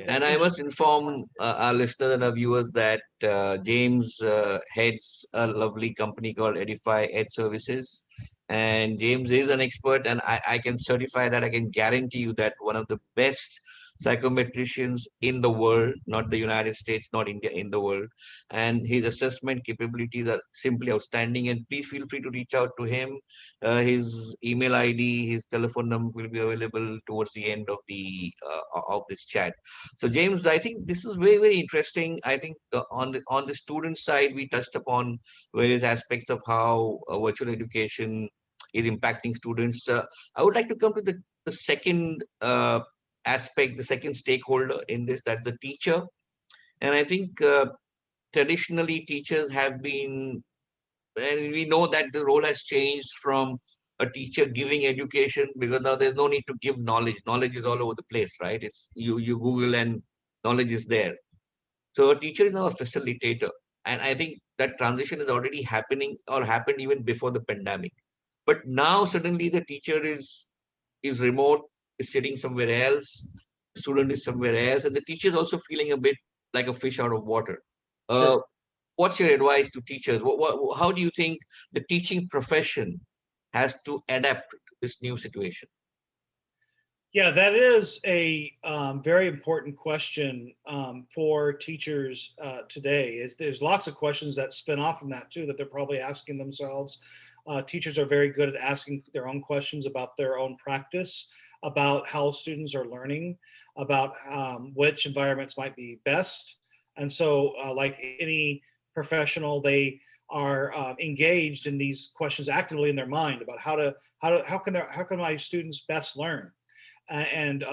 And I must inform our listeners and our viewers that James heads a lovely company called Edify Ed Services. And James is an expert, and I can certify that, I can guarantee you that one of the best psychometricians in the world, not the United States, not India, in the world. And his assessment capabilities are simply outstanding. And please feel free to reach out to him. His email ID, his telephone number will be available towards the end of this chat. So James, I think this is very, very interesting. I think on the student side, we touched upon various aspects of how virtual education is impacting students. I would like to come to the second aspect, the second stakeholder in this, that's the teacher. And I think traditionally teachers have been, and we know that the role has changed from a teacher giving education, because now there's no need to give knowledge. Knowledge is all over the place, right? It's you Google and knowledge is there. So a teacher is now a facilitator. And I think that transition is already happening, or happened even before the pandemic. But now suddenly the teacher is remote, is sitting somewhere else, the student is somewhere else, and the teacher is also feeling a bit like a fish out of water. Uh, Sure. what's your advice to teachers? How do you think the teaching profession has to adapt to this new situation? Yeah, that is a very important question for teachers today. There's lots of questions that spin off from that too that they're probably asking themselves. Teachers are very good at asking their own questions about their own practice, about how students are learning, about which environments might be best. And so, like any professional, they are engaged in these questions actively in their mind about how can my students best learn. And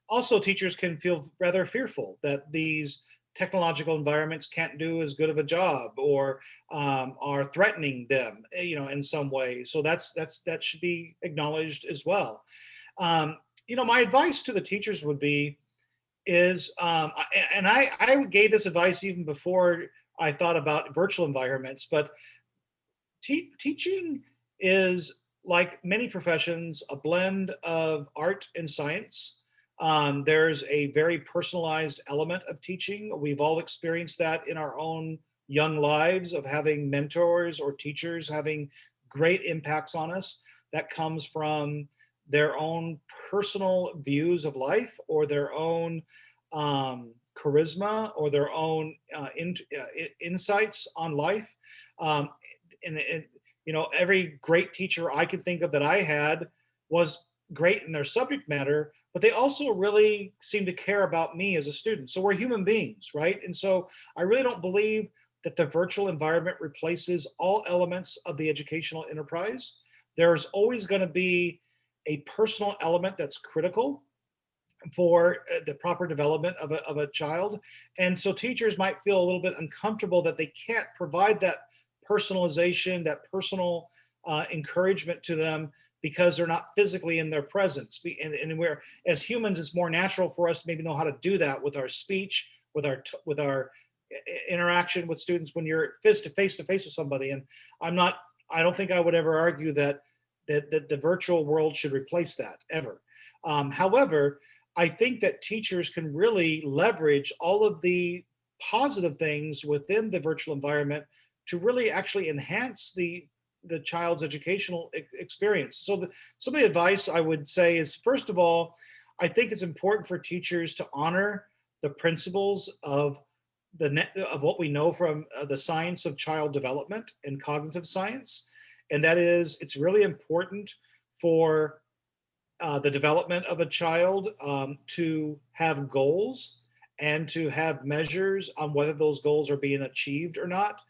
also, teachers can feel rather fearful that these technological environments can't do as good of a job, or are threatening them, in some way. So that should be acknowledged as well. My advice to the teachers would be is, and I gave this advice even before I thought about virtual environments, but teaching is, like many professions, a blend of art and science. There's a very personalized element of teaching. We've all experienced that in our own young lives, of having mentors or teachers having great impacts on us that comes from their own personal views of life, or their own charisma, or their own insights on life. Um, and every great teacher I could think of that I had was great in their subject matter, but they also really seem to care about me as a student. So we're human beings, right? And so I really don't believe that the virtual environment replaces all elements of the educational enterprise. There's always going to be a personal element that's critical for the proper development of a child. And so teachers might feel a little bit uncomfortable that they can't provide that personalization, that personal encouragement to them, because they're not physically in their presence. And we're, as humans, it's more natural for us to maybe know how to do that with our speech, with our interaction with students when you're face to face with somebody. And I don't think I would ever argue that the virtual world should replace that ever. However, I think that teachers can really leverage all of the positive things within the virtual environment to really actually enhance the child's educational experience. So some of the advice I would say is, first of all, I think it's important for teachers to honor the principles of what we know from the science of child development and cognitive science. And that is, it's really important for the development of a child to have goals and to have measures on whether those goals are being achieved or not.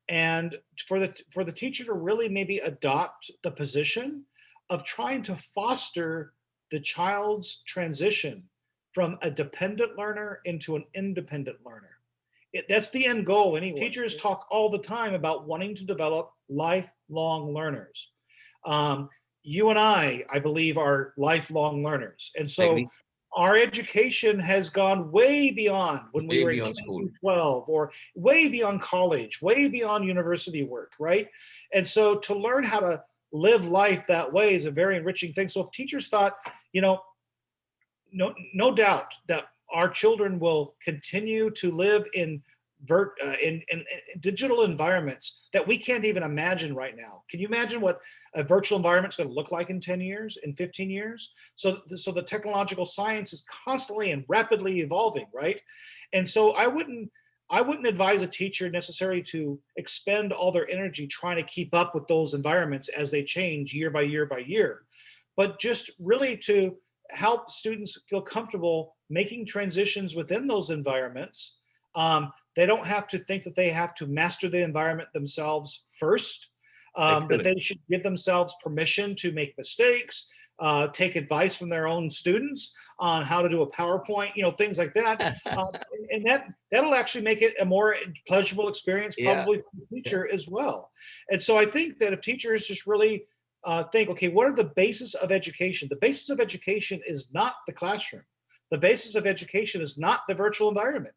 And for the teacher to really maybe adopt the position of trying to foster the child's transition from a dependent learner into an independent learner. That's the end goal anyway. Teachers talk all the time about wanting to develop lifelong learners. You and I believe, are lifelong learners. And so our education has gone way beyond when we were in K through 12, or way beyond college, way beyond university work, right? And so to learn how to live life that way is a very enriching thing. So if teachers thought, no doubt that our children will continue to live in in digital environments that we can't even imagine right now. Can you imagine what a virtual environment is going to look like in 10 years, in 15 years? So the technological science is constantly and rapidly evolving, right? And so I wouldn't advise a teacher necessarily to expend all their energy trying to keep up with those environments as they change year by year by year, but just really to help students feel comfortable making transitions within those environments. They don't have to think that they have to master the environment themselves first, that Excellent. they should give themselves permission to make mistakes, take advice from their own students on how to do a PowerPoint, things like that. And that'll actually make it a more pleasurable experience Yeah. probably for the Yeah. teacher as well. And so I think that if teachers just really think, okay, what are the basis of education? The basis of education is not the classroom. The basis of education is not the virtual environment.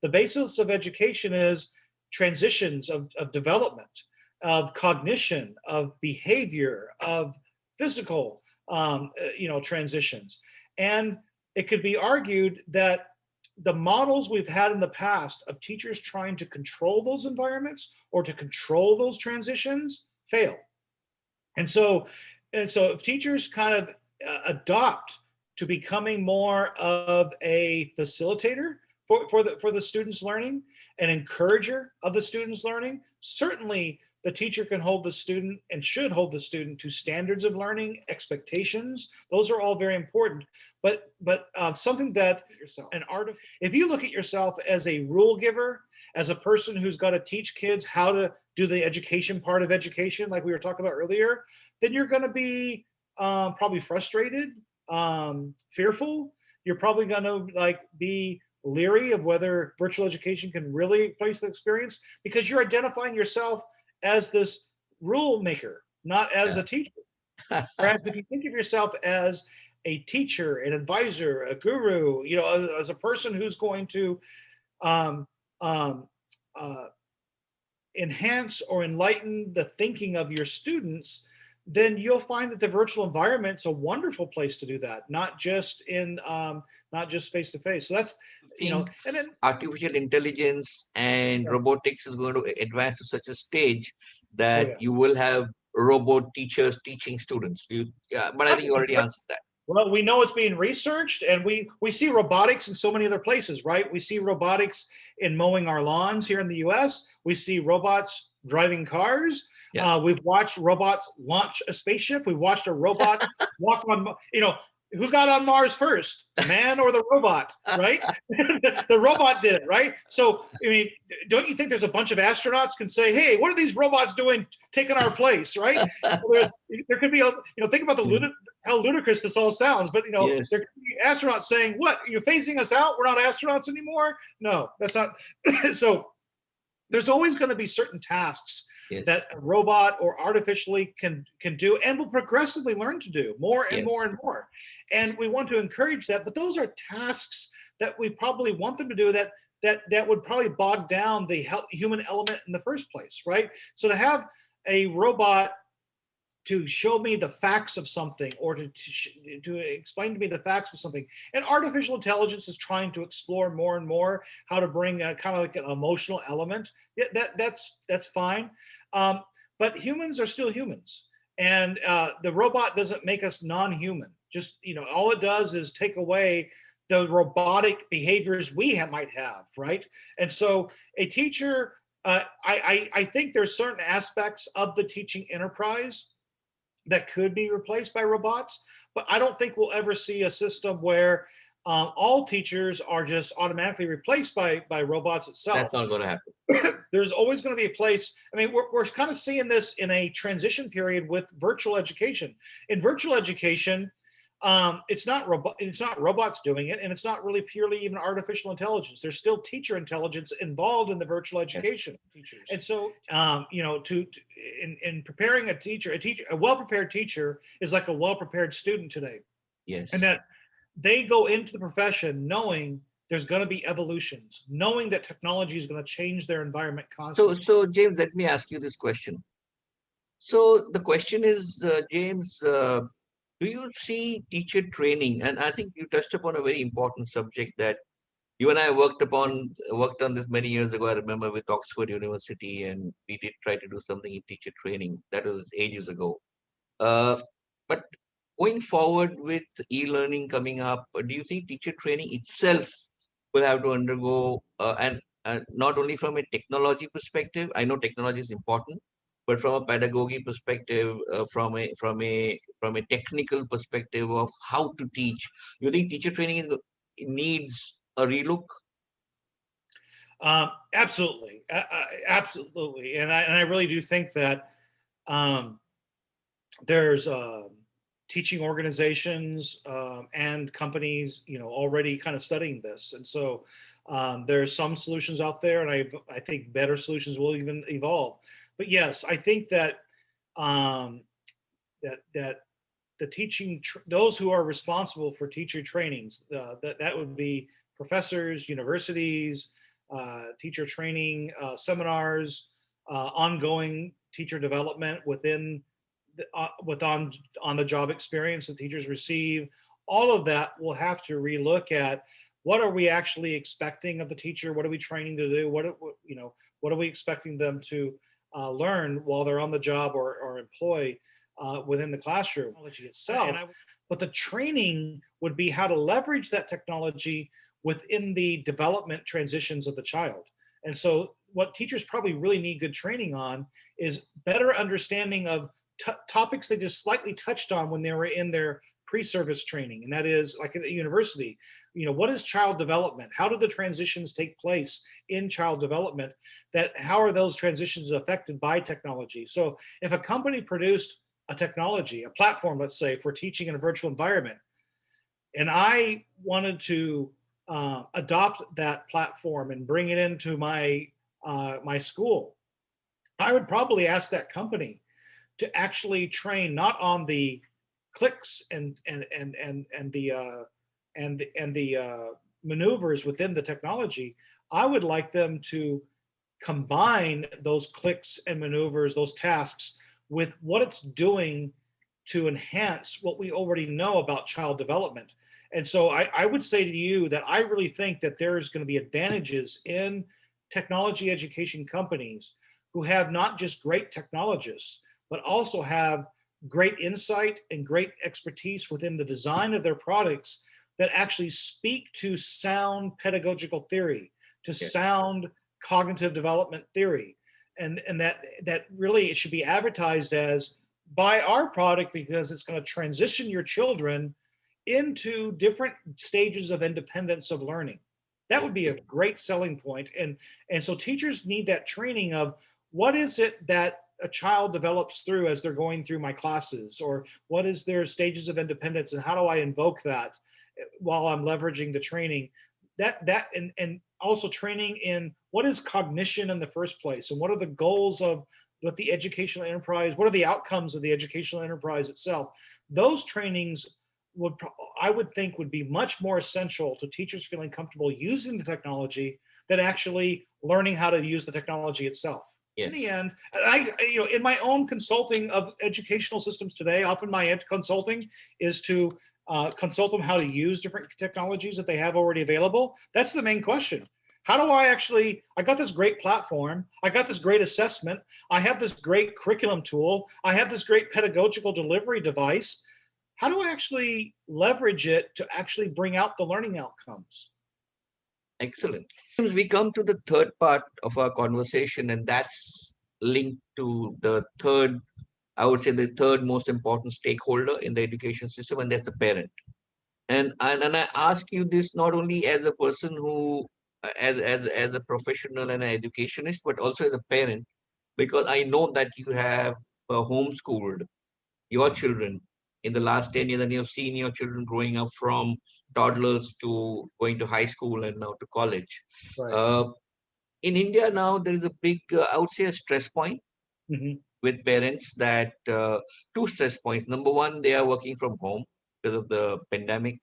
The basis of education is transitions of development, of cognition, of behavior, of physical, transitions. And it could be argued that the models we've had in the past of teachers trying to control those environments or to control those transitions fail. And so, if teachers kind of adopt to becoming more of a facilitator for the students' learning, an encourager of the students' learning, certainly the teacher can hold the student and should hold the student to standards of learning, expectations. Those are all very important. But something that yourself, an art of, if you look at yourself as a rule giver, as a person who's got to teach kids how to do the education part of education, like we were talking about earlier, then you're going to be probably frustrated, fearful. You're probably going to be leery of whether virtual education can really replace the experience because you're identifying yourself as this rule maker, not as a teacher. Whereas if you think of yourself as a teacher, an advisor, a guru, as a person who's going to um, um, enhance or enlighten the thinking of your students, then you'll find that the virtual environment's a wonderful place to do that, not just face to face. So that's, Think and then artificial intelligence and yeah. robotics is going to advance to such a stage Oh that yeah. you will have robot teachers teaching students. Yeah, but I think you already answered that. Well, we know it's being researched, and we see robotics in so many other places, right? We see robotics in mowing our lawns here in the U.S. We see robots driving cars. Yeah. We've watched robots launch a spaceship. We've watched a robot walk on. Who got on Mars first, man or the robot? Right? The robot did it, right? So, I mean, don't you think there's a bunch of astronauts can say, "Hey, what are these robots doing, taking our place?" Right? So there could be think about how ludicrous this all sounds, but Yes. there could be astronauts saying, "What? You're phasing us out? We're not astronauts anymore?" No, that's not. So there's always going to be certain tasks Yes. that a robot or artificially can do and will progressively learn to do more and Yes. more and more. And we want to encourage that, but those are tasks that we probably want them to do that would probably bog down the human element in the first place, right? So to have a robot to show me the facts of something or to explain to me the facts of something. And artificial intelligence is trying to explore more and more how to bring a kind of like an emotional element. Yeah, that's fine. But humans are still humans. And the robot doesn't make us non-human. Just, all it does is take away the robotic behaviors we might have, right? And so a teacher, I think there's certain aspects of the teaching enterprise that could be replaced by robots, but I don't think we'll ever see a system where all teachers are just automatically replaced by robots itself. That's not going to happen. There's always going to be a place. I mean, we're kind of seeing this in a transition period with virtual education. In virtual education, it's not robots doing it, and it's not really purely even artificial intelligence. There's still teacher intelligence involved in the virtual education. Yes. And so, in preparing a teacher, a well-prepared teacher is like a well-prepared student today. Yes. And that they go into the profession knowing there's going to be evolutions, knowing that technology is going to change their environment constantly. So James, let me ask you this question. So the question is, James, do you see teacher training? And I think you touched upon a very important subject, that You and I worked on this many years ago. I remember with Oxford University, and we did try to do something in teacher training. That was ages ago. Uh, but going forward with e-learning coming up, do you think teacher training itself will have to undergo and not only from a technology perspective? I know technology is important, but from a pedagogy perspective, from a technical perspective of how to teach, you think teacher training needs a relook? Absolutely, absolutely, and I really do think that um, there's teaching organizations and companies, already kind of studying this, and so there's some solutions out there, and I think better solutions will even evolve. But yes, I think that um, that the those who are responsible for teacher trainings, that would be professors, universities, teacher training seminars, ongoing teacher development within with on the job experience that teachers receive. All of that will have to relook at what are we actually expecting of the teacher, what are we training to do, what are we expecting them to learn while they're on the job or employ within the classroom technology itself. But the training would be how to leverage that technology within the development transitions of the child. And so, what teachers probably really need good training on is better understanding of topics they just slightly touched on when they were in their pre-service training, and that is like at a university. What is child development? How do the transitions take place in child development? How are those transitions affected by technology? So, if a company produced a technology, a platform, let's say, for teaching in a virtual environment, and I wanted to adopt that platform and bring it into my school, I would probably ask that company to actually train not on the clicks and the maneuvers within the technology. I would like them to combine those clicks and maneuvers, those tasks, with what it's doing to enhance what we already know about child development. And so I would say to you that I really think that there's going to be advantages in technology education companies who have not just great technologists, but also have great insight and great expertise within the design of their products that actually speak to sound pedagogical theory, to sound cognitive development theory, and that really it should be advertised as buy our product because it's going to transition your children into different stages of independence of learning. That would be a great selling point. And so teachers need that training of what is it that a child develops through as they're going through my classes, or what is their stages of independence, and how do I invoke that while I'm leveraging the training. And also training in what is cognition in the first place, and what are the goals of what the educational enterprise, what are the outcomes of the educational enterprise itself. Those trainings would, I would think, would be much more essential to teachers feeling comfortable using the technology than actually learning how to use the technology itself. In the end, in my own consulting of educational systems today, often my consulting is to consult them how to use different technologies that they have already available. That's the main question. How do I got this great platform, I got this great assessment, I have this great curriculum tool, I have this great pedagogical delivery device. How do I actually leverage it to actually bring out the learning outcomes? Excellent. We come to the third part of our conversation, and that's linked to the third, I would say, the third most important stakeholder in the education system, and that's the parent. And I ask you this not only as a person who, as a professional and an educationist, but also as a parent, because I know that you have homeschooled your children in the last 10 years, and you've seen your children growing up from toddlers to going to high school and now to college. Right. In India now, there is a big, I would say, a stress point with parents, that two stress points. Number one, they are working from home because of the pandemic.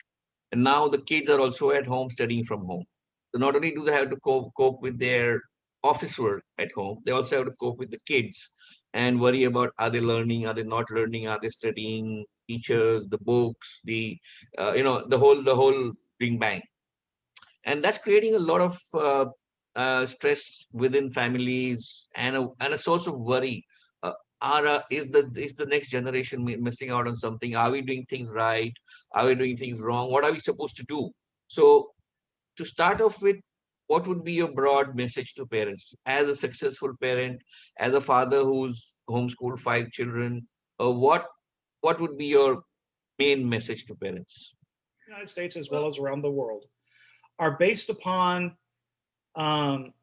And now the kids are also at home studying from home. So not only do they have to cope with their office work at home, they also have to cope with the kids and worry about, are they learning, are they not learning, are they studying, teachers, the books, the the whole bing bang. and that's creating a lot of stress within families, and a source of worry. Uh, is the next generation missing out on something? Are we doing things right? Are we doing things wrong? What are we supposed to do? So, to start off with, what would be your broad message to parents as a successful parent, as a father who's homeschooled 5 children? What would be your main message to parents? United States as well as around the world are based upon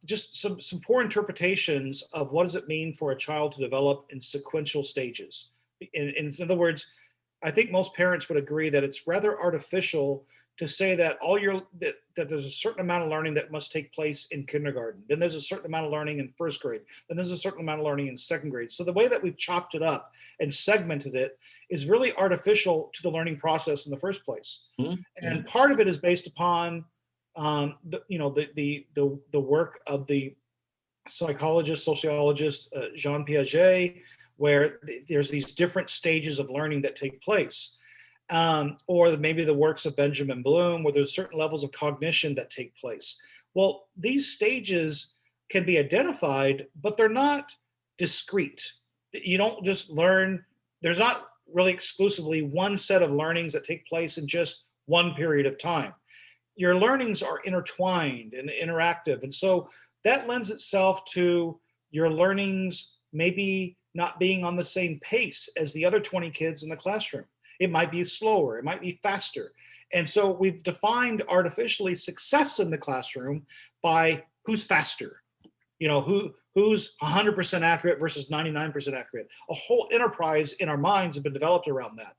just some poor interpretations of what does it mean for a child to develop in sequential stages. In other words, I think most parents would agree that it's rather artificial to say that that there's a certain amount of learning that must take place in kindergarten. Then there's a certain amount of learning in first grade. Then there's a certain amount of learning in second grade. So the way that we've chopped it up and segmented it is really artificial to the learning process in the first place. Mm-hmm. And part of it is based upon the work of the psychologist, sociologist Jean Piaget, where there's these different stages of learning that take place. Or maybe the works of Benjamin Bloom, where there's certain levels of cognition that take place. Well, these stages can be identified, but they're not discrete. You don't just learn, there's not really exclusively one set of learnings that take place in just one period of time. Your learnings are intertwined and interactive. And so that lends itself to your learnings maybe not being on the same pace as the other 20 kids in the classroom. It might be slower, it might be faster. And so we've defined artificially success in the classroom by who's faster, who's 100% accurate versus 99% accurate. A whole enterprise in our minds have been developed around that.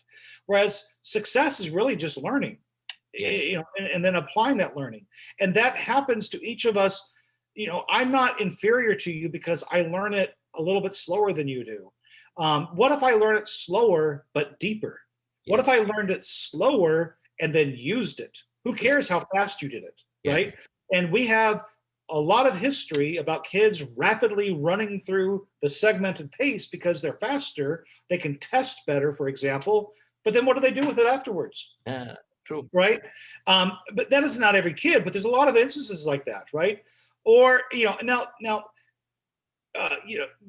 Whereas success is really just learning, and then applying that learning. And that happens to each of us. I'm not inferior to you because I learn it a little bit slower than you do. What if I learn it slower but deeper? What if I learned it slower and then used it? Who cares how fast you did it, right? And we have a lot of history about kids rapidly running through the segmented pace because they're faster. They can test better, for example. But then what do they do with it afterwards? True. Right? But that is not every kid, but there's a lot of instances like that, right? Or, now,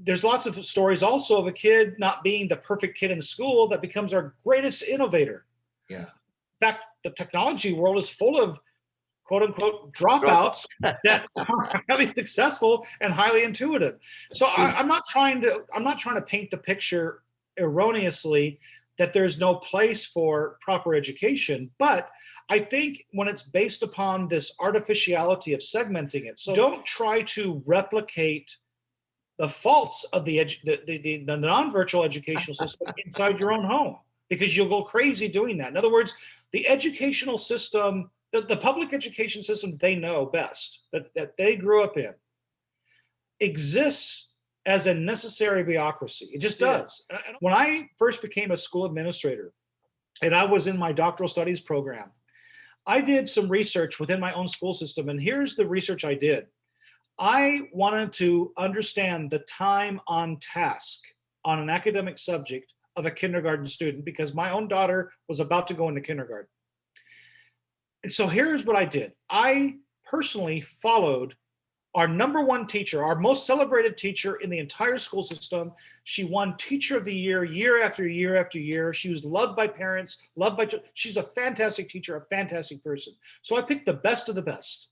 there's lots of stories also of a kid not being the perfect kid in school that becomes our greatest innovator. Yeah. In fact, the technology world is full of quote unquote dropouts that are highly successful and highly intuitive. So I'm not trying to paint the picture erroneously that there's no place for proper education, but I think when it's based upon this artificiality of segmenting it, so don't try to replicate the faults of the non-virtual educational system inside your own home, because you'll go crazy doing that. In other words, the educational system, the public education system they know best, that they grew up in, exists as a necessary bureaucracy. It just does. Yeah. When I first became a school administrator, and I was in my doctoral studies program, I did some research within my own school system, and here's the research I did. I wanted to understand the time on task on an academic subject of a kindergarten student because my own daughter was about to go into kindergarten. And so here's what I did. I personally followed our number one teacher, our most celebrated teacher in the entire school system. She won Teacher of the Year, year after year after year. She was loved by parents, she's a fantastic teacher, a fantastic person. So I picked the best of the best.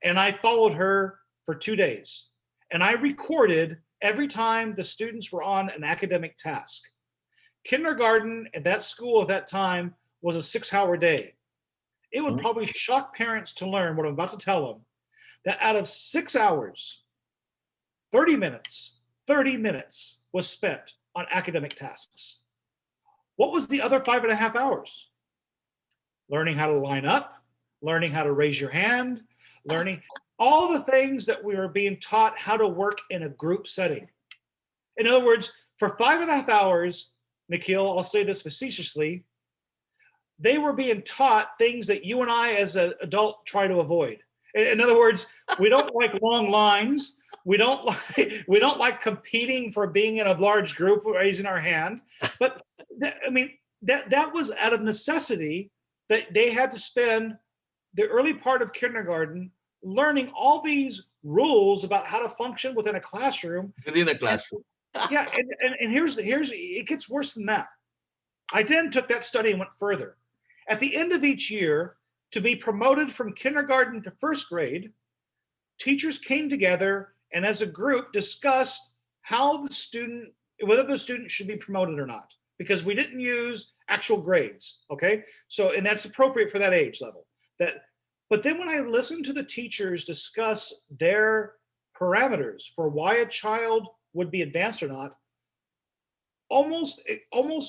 And I followed her for 2 days. And I recorded every time the students were on an academic task. Kindergarten at that school at that time was a 6-hour day. It would probably shock parents to learn what I'm about to tell them, that out of 6 hours, 30 minutes was spent on academic tasks. What was the other 5.5 hours? Learning how to line up, learning how to raise your hand, learning all the things that we were being taught how to work in a group setting. In other words, for 5.5 hours, Nikhil, I'll say this facetiously, they were being taught things that you and I as an adult try to avoid. In other words, we don't like long lines. We don't like competing for being in a large group, raising our hand. But that was out of necessity that they had to spend the early part of kindergarten learning all these rules about how to function within a classroom. Within a And classroom. yeah, and here's it gets worse than that. I then took that study and went further. At the end of each year, to be promoted from kindergarten to first grade, teachers came together and as a group discussed how the student, whether the student should be promoted or not, because we didn't use actual grades. Okay. So, and that's appropriate for that age level. But then when I listened to the teachers discuss their parameters for why a child would be advanced or not, almost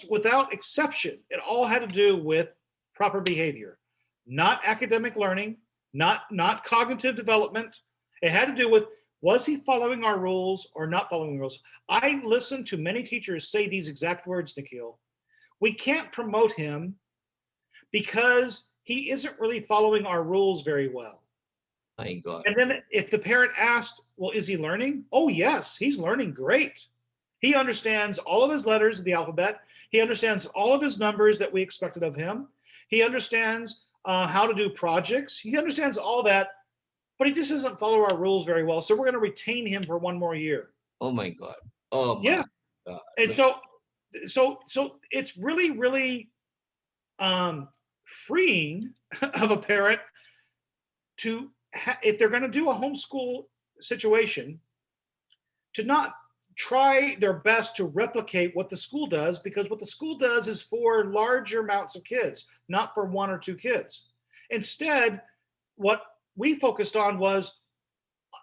without exception, it all had to do with proper behavior, not academic learning, not cognitive development. It had to do with, was he following our rules or not following the rules? I listened to many teachers say these exact words, Nikhil. We can't promote him because he isn't really following our rules very well. My God. And then if the parent asked, well, is he learning? Oh, yes, he's learning great. He understands all of his letters of the alphabet. He understands all of his numbers that we expected of him. He understands how to do projects. He understands all that, but he just doesn't follow our rules very well. So we're going to retain him for one more year. Oh my God. Oh my Yeah. God. And so it's really, really freeing of a parent to, if they're going to do a homeschool situation, to not try their best to replicate what the school does, because what the school does is for larger amounts of kids, not for one or two kids. Instead, what we focused on was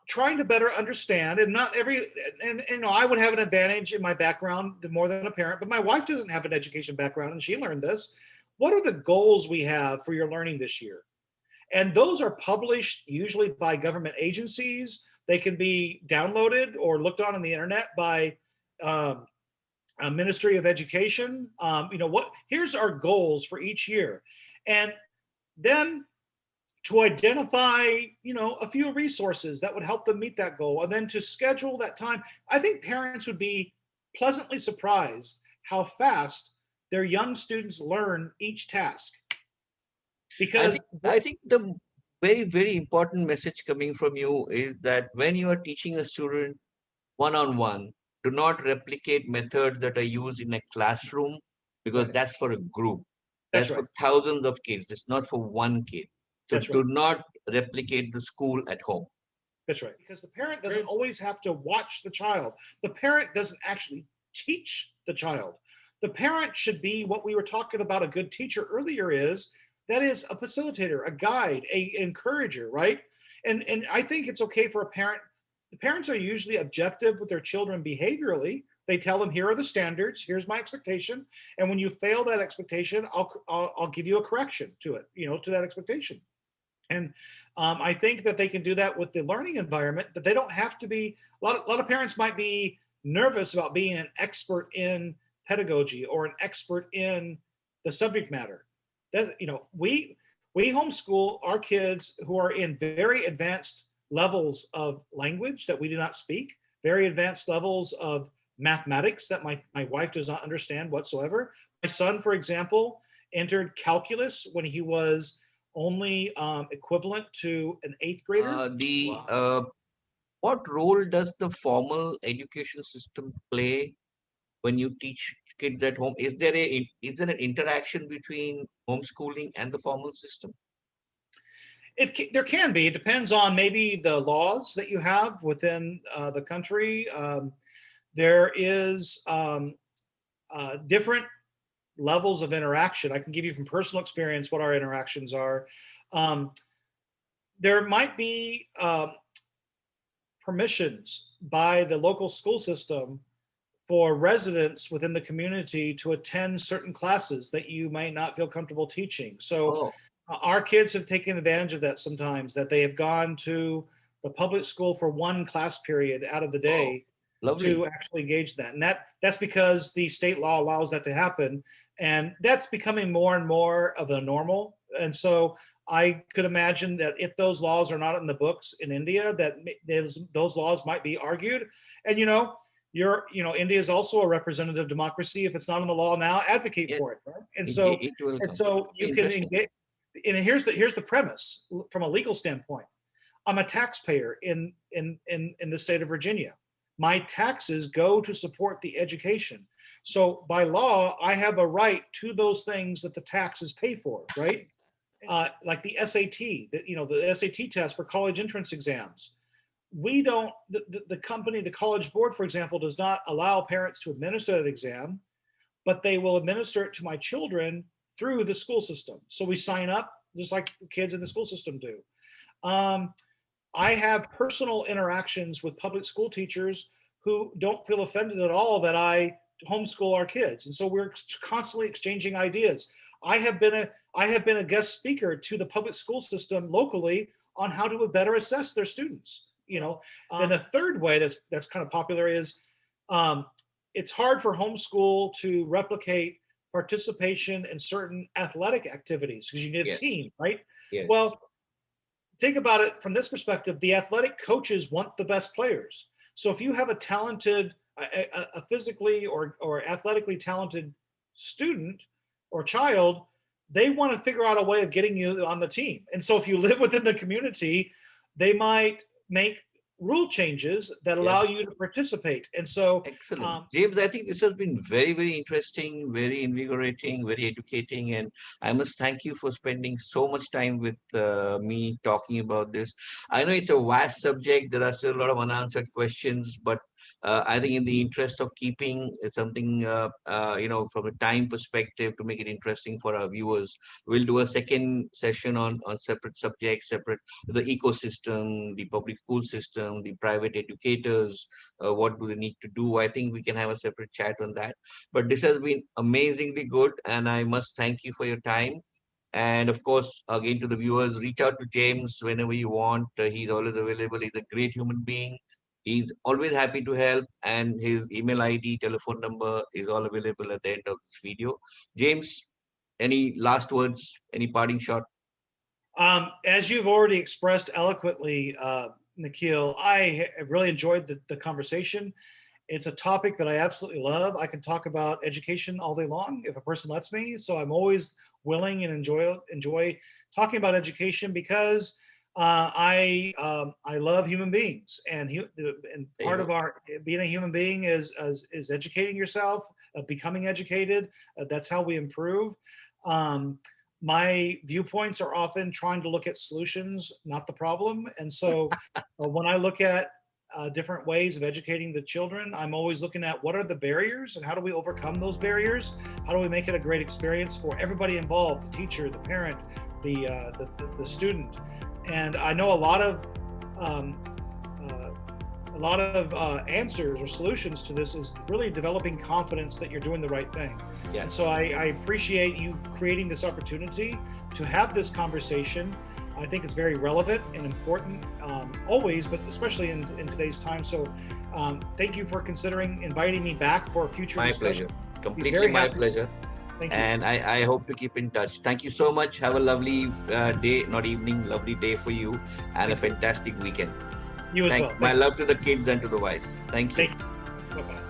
trying to better understand, and not every, and you know, I would have an advantage in my background more than a parent, but my wife doesn't have an education background and she learned this. What are the goals we have for your learning this year? And those are published usually by government agencies. They can be downloaded or looked on the internet by a Ministry of Education. You know, here's our goals for each year. And then to identify, you know, a few resources that would help them meet that goal, and then to schedule that time. I think parents would be pleasantly surprised how fast their young students learn each task. Because I think the very, very important message coming from you is that when you are teaching a student one-on-one, do not replicate methods that are used in a classroom, because right, that's for a group. that's That's right, for thousands of kids. It's not for one kid. So that's right. do not replicate the school at home. That's right. Because the parent doesn't always have to watch the child. The parent doesn't actually teach the child. The parent should be what we were talking about a good teacher earlier is, that is a facilitator, a guide, a encourager, right? And I think it's okay for a parent. The parents are usually objective with their children behaviorally. They tell them, here are the standards, here's my expectation. And when you fail that expectation, I'll give you a correction to it, you know, to that expectation. And I think that they can do that with the learning environment, that they don't have to be, a lot of parents might be nervous about being an expert in pedagogy or an expert in the subject matter. That, you know, we homeschool our kids who are in very advanced levels of language that we do not speak, very advanced levels of mathematics that my wife does not understand whatsoever. My son, for example, entered calculus when he was only equivalent to an eighth grader. What role does the formal education system play when you teach kids at home? Is there an interaction between homeschooling and the formal system? There can be. It depends on maybe the laws that you have within the country. There is different levels of interaction. I can give you from personal experience what our interactions are. There might be permissions by the local school system for residents within the community to attend certain classes that you might not feel comfortable teaching. So our kids have taken advantage of that sometimes, that they have gone to the public school for one class period out of the day to actually engage that. And that's because the state law allows that to happen. And that's becoming more and more of a normal. And so I could imagine that if those laws are not in the books in India, that those laws might be argued. And, you know, India is also a representative democracy. If it's not in the law now, advocate for it. Right? And so you can engage. and here's the premise from a legal standpoint. I'm a taxpayer in the state of Virginia. My taxes go to support the education. So by law, I have a right to those things that the taxes pay for, right? Like the SAT, the SAT test for college entrance exams. We don't, the company, the College Board, for example, does not allow parents to administer that exam, but they will administer it to my children through the school system. So we sign up just like kids in the school system do. I have personal interactions with public school teachers who don't feel offended at all that I homeschool our kids. And so we're constantly exchanging ideas. I have been a guest speaker to the public school system locally on how to better assess their students. And the third way that's kind of popular is it's hard for homeschool to replicate participation in certain athletic activities because you need a team, right? Yes. Well, think about it from this perspective. The athletic coaches want the best players. So if you have a talented, a physically or athletically talented student or child, they want to figure out a way of getting you on the team. And so if you live within the community, they might make rule changes that allow you to participate. And so excellent. James, I think this has been very, very interesting, very invigorating, very educating, and I must thank you for spending so much time with me talking about this. I know it's a vast subject, there are still a lot of unanswered questions, but I think in the interest of keeping something, from a time perspective to make it interesting for our viewers, we'll do a second session on separate subjects, the ecosystem, the public school system, the private educators, what do they need to do. I think we can have a separate chat on that. But this has been amazingly good, and I must thank you for your time. And of course, again, to the viewers, reach out to James whenever you want. He's always available. He's a great human being. He's always happy to help, and his email ID, telephone number is all available at the end of this video. James, any last words, any parting shot? As you've already expressed eloquently, Nikhil, I have really enjoyed the conversation. It's a topic that I absolutely love. I can talk about education all day long if a person lets me. So I'm always willing and enjoy talking about education because I love human beings, and part of our being a human being is educating yourself, becoming educated. That's how we improve. My viewpoints are often trying to look at solutions, not the problem. And so when I look at different ways of educating the children, I'm always looking at what are the barriers and how do we overcome those barriers? How do we make it a great experience for everybody involved, the teacher, the parent, the student. And I know a lot of answers or solutions to this is really developing confidence that you're doing the right thing. Yeah. And so I appreciate you creating this opportunity to have this conversation. I think it's very relevant and important always, but especially in today's time. So thank you for considering inviting me back for a future discussion. Pleasure. Completely my pleasure. Thank you. And I hope to keep in touch. Thank you so much. Have a lovely day, not evening, lovely day for you, and a fantastic weekend. You as well. My love to the kids and to the wife. Thank you. Bye-bye.